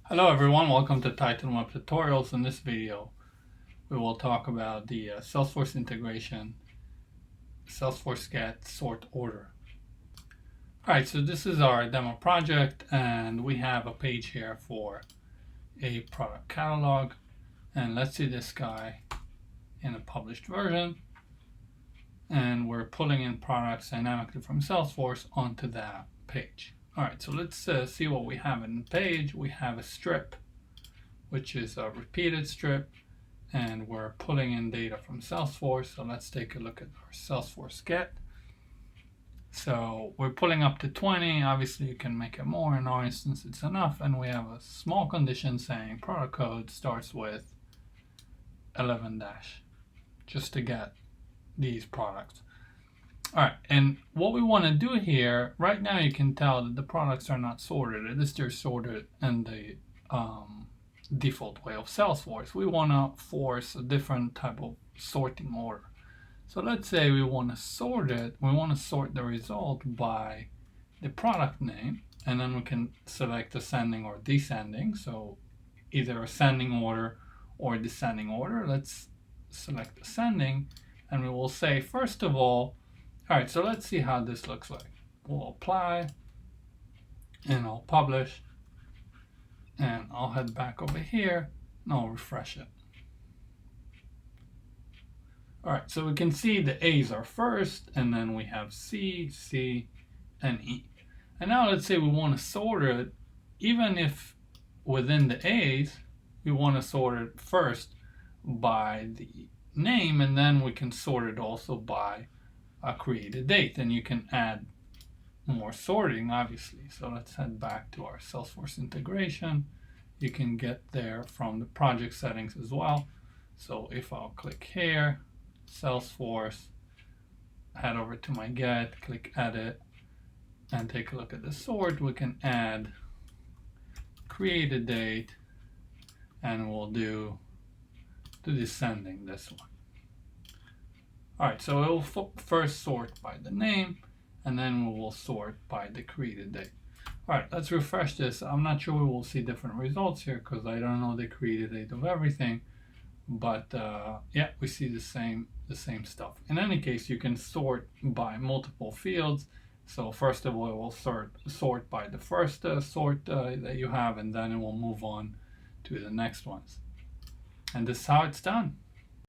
Hello everyone, welcome to Titan Web Tutorials. In this video, we will talk about the Salesforce integration, Salesforce get sort order. Alright, so this is our demo project and we have a page here for a product catalog. And let's see this guy in a published version. And we're pulling in products dynamically from Salesforce onto that page. Alright, so let's see what we have in the page. We have a strip, which is a repeated strip, and we're pulling in data from Salesforce. So let's take a look at our Salesforce get. So we're pulling up to 20. Obviously, you can make it more. In our instance, it's enough. And we have a small condition saying product code starts with 11 dash, just to get these products. All right, and what we want to do here, right now you can tell that the products are not sorted. At least they're sorted in the default way of Salesforce. We want to force a different type of sorting order. So let's say we want to sort it. We want to sort the result by the product name, and then we can select ascending or descending. So either ascending order or descending order. Let's select ascending, and we will say, first of all right, so let's see how this looks like. We'll apply, and I'll publish, and I'll head back over here, and I'll refresh it. All right, so we can see the A's are first, and then we have C, C, and E. And now let's say we want to sort it, even if within the A's, we want to sort it first by the name, and then we can sort it also by a created date, and you can add more sorting, obviously. So let's head back to our Salesforce integration. You can get there from the project settings as well. So if I'll click here, Salesforce, head over to my get, click edit, and take a look at the sort, we can add create a date, and we'll do the descending, this one. All right, so it will first sort by the name, and then we will sort by the created date. All right, let's refresh this. I'm not sure we will see different results here because I don't know the created date of everything, but yeah, we see the same stuff. In any case, you can sort by multiple fields. So first of all, it will sort by the first sort that you have, and then it will move on to the next ones. And this is how it's done.